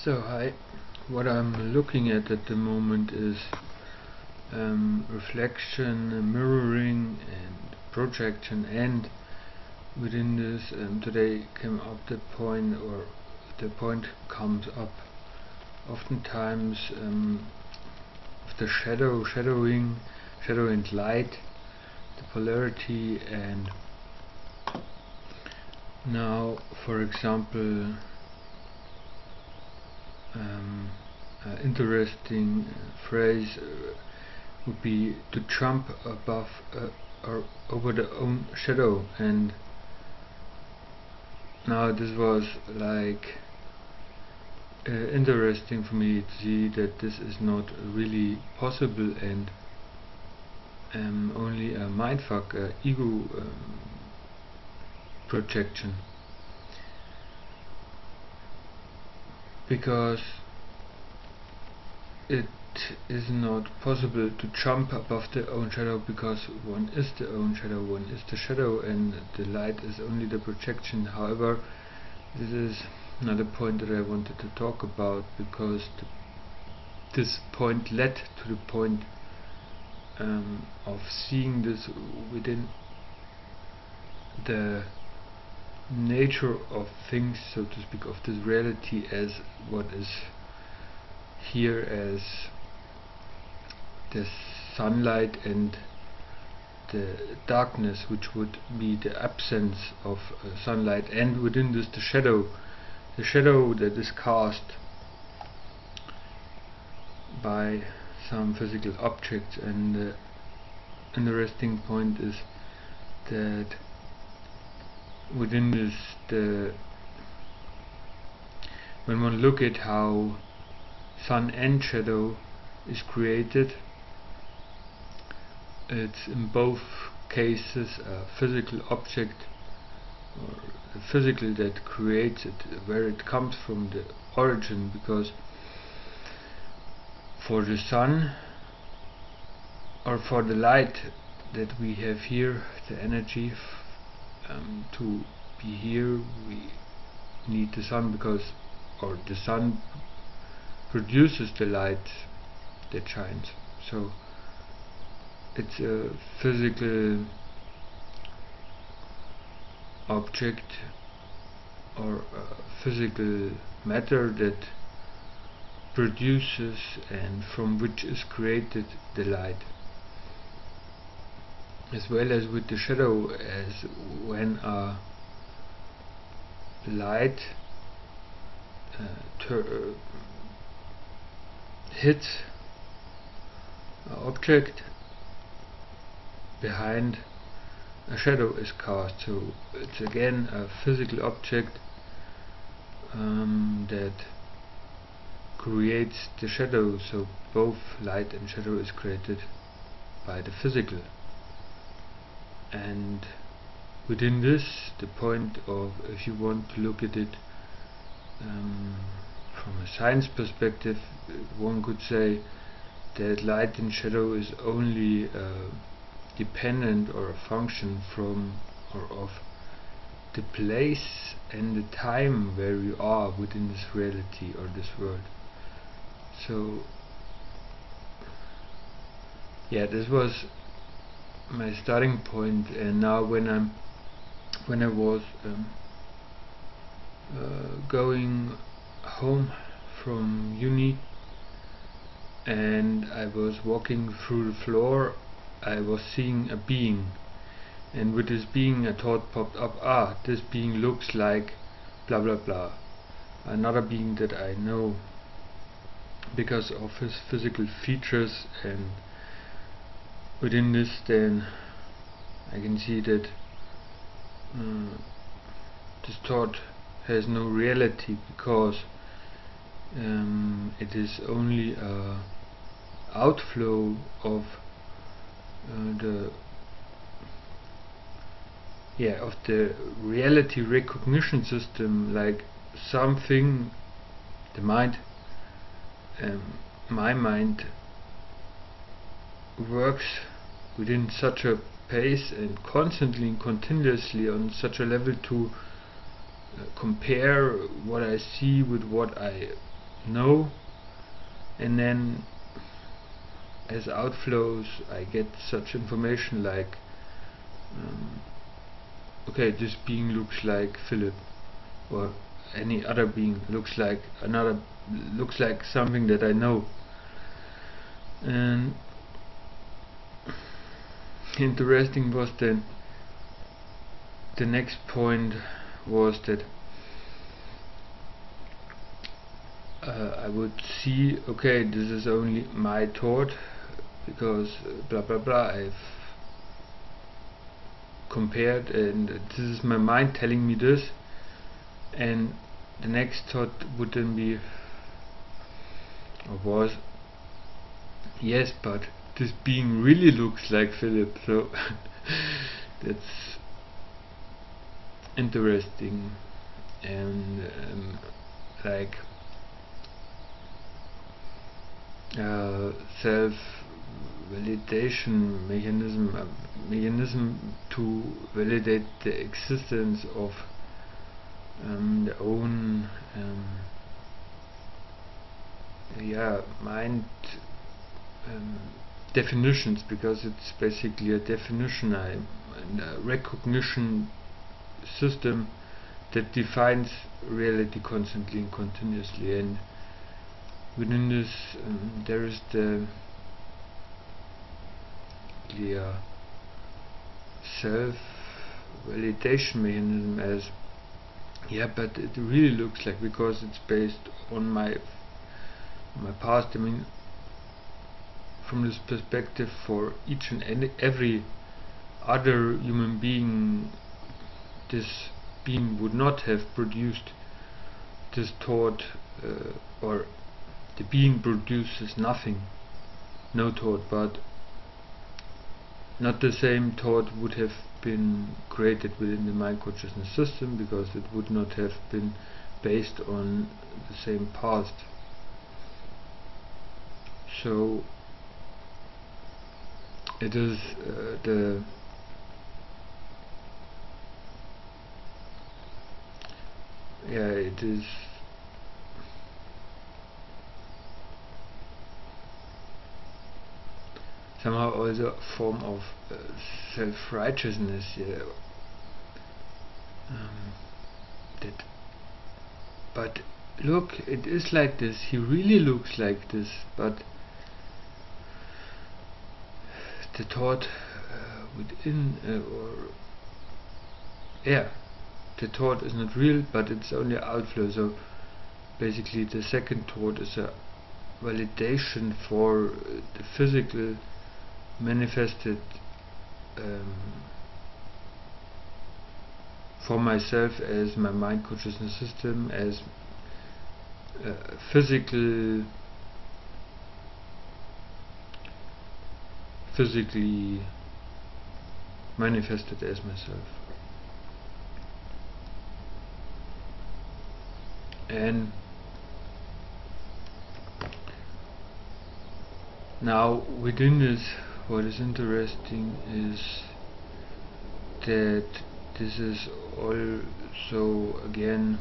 So hi, what I'm looking at the moment is reflection, mirroring and projection, and within this today came up the point, or the point comes up oftentimes of the shadow and light, the polarity. And now, for example, interesting phrase would be to jump above or over the own shadow. And now this was like interesting for me to see that this is not really possible, and only a mindfuck, ego projection, because it is not possible to jump above the own shadow, because one is the own shadow, one is the shadow, and the light is only the projection. However, this is another point that I wanted to talk about, because this point led to the point of seeing this within the nature of things, so to speak, of this reality, as what is here as the sunlight and the darkness, which would be the absence of sunlight, and within this the shadow that is cast by some physical objects. And the interesting point is that within this, when one look at how sun and shadow is created, it's in both cases a physical object, or the physical that creates it, where it comes from, the origin. Because for the sun, or for the light that we have here, the energy to be here, we need the sun, because the sun produces the light that shines. So it's a physical object, or a physical matter that produces and from which is created the light, as well as with the shadow, as when a light hits an object, behind a shadow is cast. So it's again a physical object that creates the shadow. So both light and shadow is created by the physical. And within this, the point of, if you want to look at it from a science perspective, one could say that light and shadow is only dependent, or a function from, or of the place and the time where you are within this reality or this world. So yeah, this was my starting point. And now when I was going home from uni, and I was walking through the floor, I was seeing a being, and with this being a thought popped up, this being looks like blah blah blah, another being that I know because of his physical features. And within this, then I can see that this thought has no reality, because it is only a outflow of the reality recognition system, like something, the mind, my mind works within such a pace and constantly and continuously on such a level to compare what I see with what I no, and then as outflows I get such information like okay, this being looks like Philip, or any other being looks like something that I know. And interesting was then the next point was that I would see, okay, this is only my thought because blah blah blah, I've compared and this is my mind telling me this, and the next thought would then be, or was, yes, but this being really looks like Philip, so that's interesting. And like self-validation mechanism to validate the existence of the own mind definitions, because it's basically a definition and a recognition system that defines reality constantly and continuously. And within this there is the clear self-validation mechanism as, yeah, but it really looks like, because it's based on my past. I mean, from this perspective, for each and every other human being, this being would not have produced this thought, or the being produces nothing, no thought, but not the same thought would have been created within the mind consciousness system, because it would not have been based on the same past. So it is it is somehow also a form of self-righteousness, that, but look, it is like this, he really looks like this, but the thought within the thought is not real, but it's only outflow. So basically the second thought is a validation for the physical manifested for myself as my mind consciousness system, as physically manifested as myself. And now within this, what is interesting is that this is also again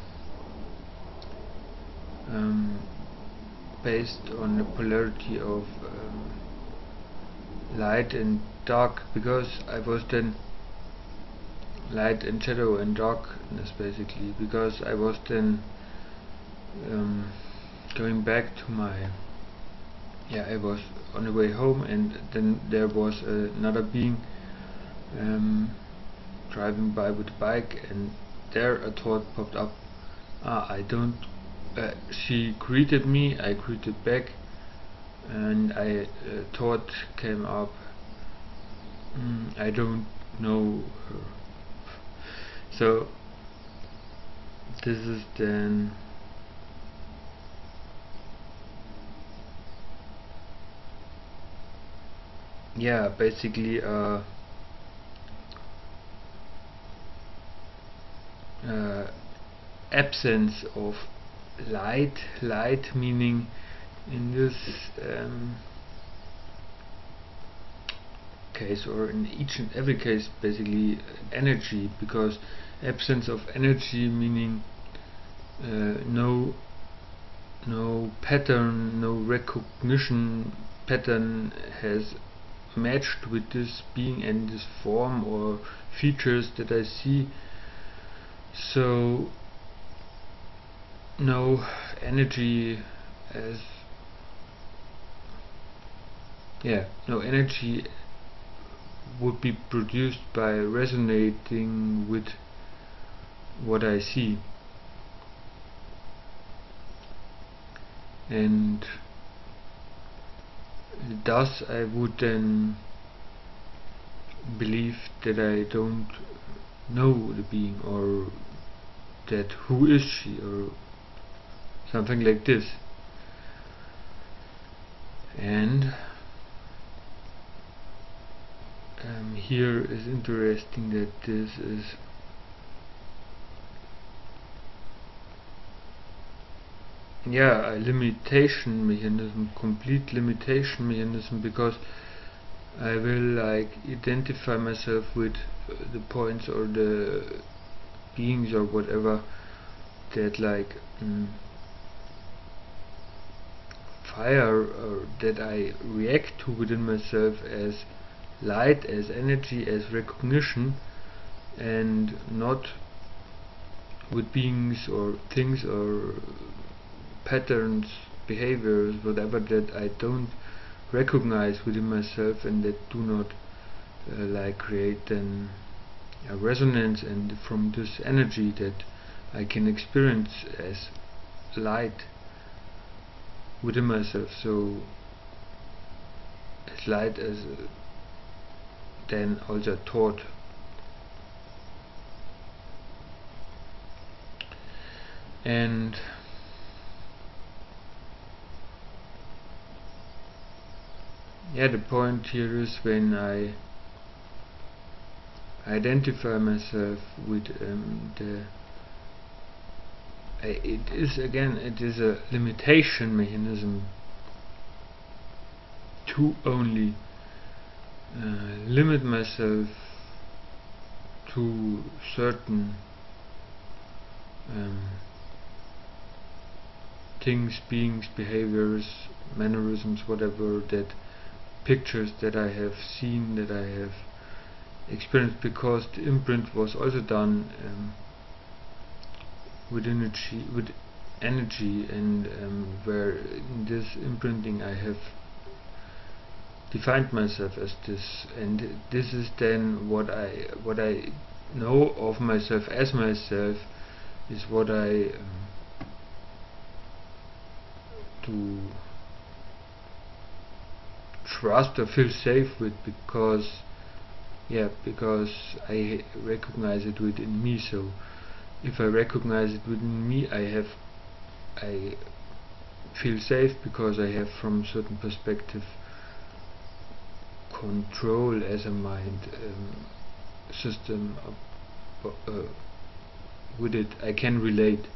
based on the polarity of light and dark, because I was then light and shadow and darkness, basically, because I was then going back to my, I was on the way home, and then there was another being driving by with a bike, and there a thought popped up. She greeted me, I greeted back, and thought came up, I don't know her. So this is then basically absence of light meaning in this case, or in each and every case, basically energy, because absence of energy meaning no no pattern, no recognition pattern has matched with this being and this form or features that I see. So no energy as no energy would be produced by resonating with what I see. And thus I would then believe that I don't know the being, or that who is she, or something like this. And here is interesting that this is a limitation mechanism, complete limitation mechanism, because I will identify myself with the points or the beings or whatever that fire or that I react to within myself as light, as energy, as recognition, and not with beings or things or patterns, behaviors, whatever that I don't recognize within myself and that do not create then a resonance, and from this energy that I can experience as light within myself. So as light as then also thought. And the point here is when I identify myself with it is a limitation mechanism to only limit myself to certain things, beings, behaviors, mannerisms, whatever, that pictures that I have seen, that I have experienced, because the imprint was also done with energy, and where in this imprinting I have defined myself as this, and this is then what I know of myself as myself, is what I to trust or feel safe with, because I recognize it within me. So if I recognize it within me, I feel safe, because I have from certain perspective control as a mind system with it. I can relate,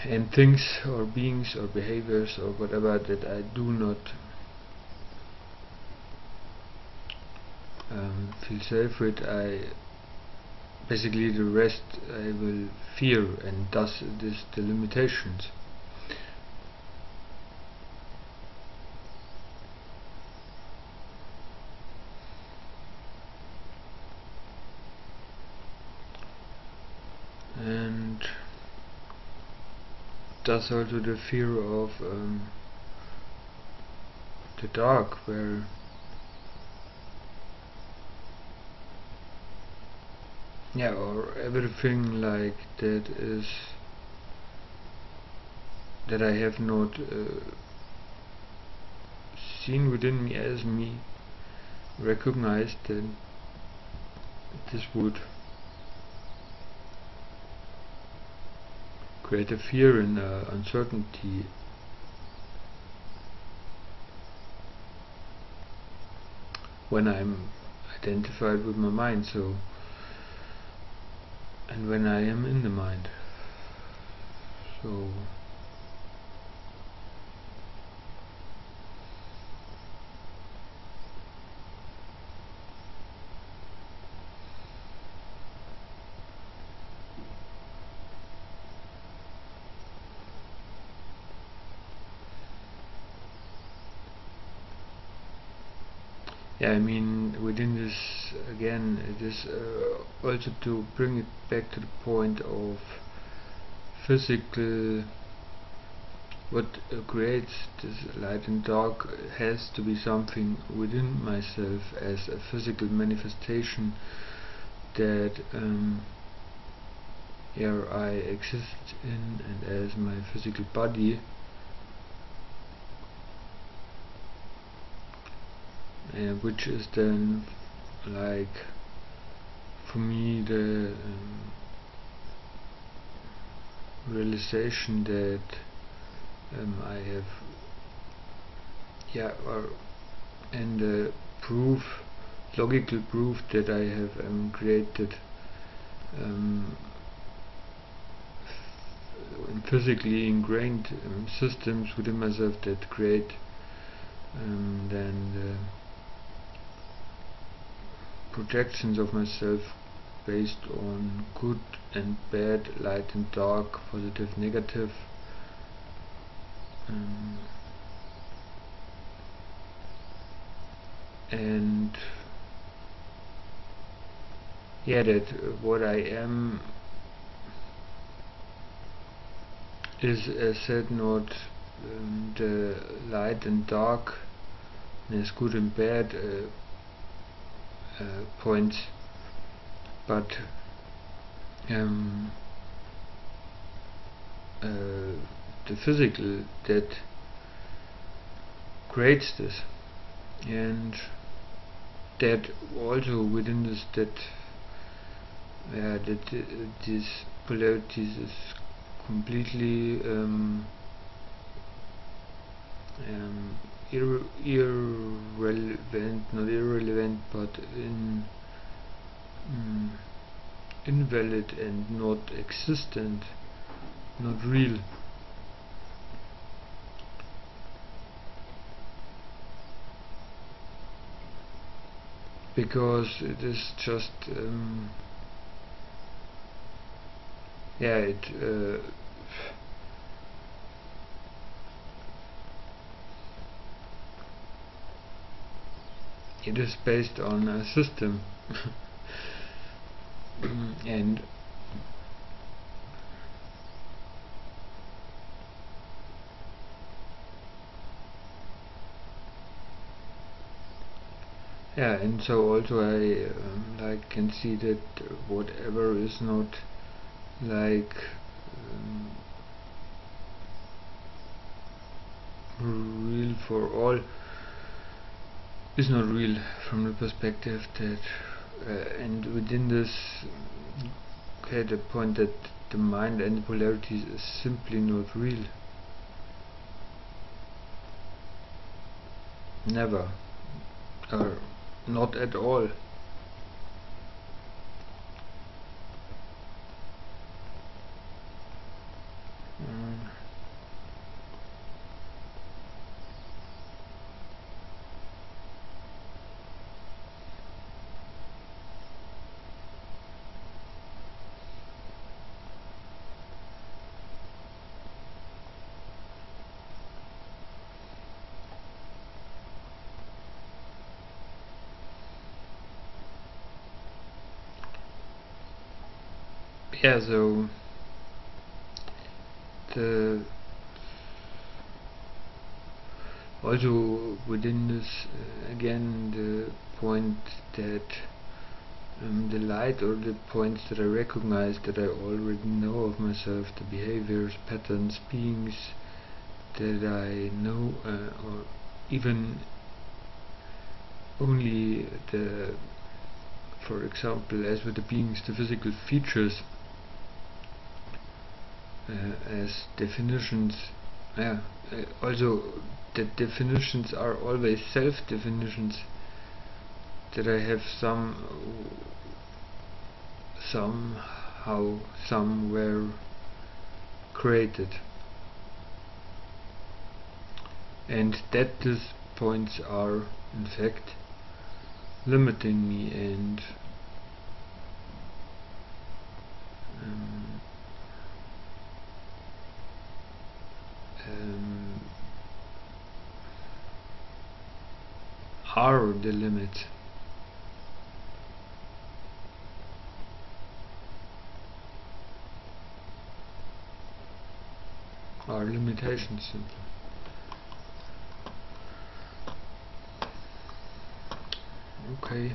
and things or beings or behaviors or whatever that I do not feel safe with, basically the rest I will fear, and thus this the limitations. And thus also the fear of the dark, where or everything like that is that I have not seen within me as me, recognized, then this would create a fear and uncertainty. When I'm identified with my mind, so, and when I am in the mind, so yeah, I mean, within this, again, it is also to bring it back to the point of physical. What creates this light and dark has to be something within myself as a physical manifestation that here I exist in, and as my physical body, which is then like for me the realization that I have, and proof, logical proof that I have created physically ingrained systems within myself that create then the projections of myself based on good and bad, light and dark, positive, negative. And yeah, that what I am is, as said, not the light and dark, as good and bad points, but the physical that creates this, and that also within this, that this polarities is completely irrelevant, not irrelevant, but invalid and not existent, not real. Because it is just it is based on a system and and so also I can see that whatever is not like real for all is not real from the perspective that and within this, the point that the mind and the polarities is simply not real. Never, or not at all. So the also within this again the point that the light, or the points that I recognize that I already know of myself, the behaviors, patterns, beings that I know, or even only the, for example, as with the beings, the physical features as definitions. Also the definitions are always self-definitions that I have somehow, somewhere created, and that these points are in fact limiting me and are the limits. Are limitations simply. Okay.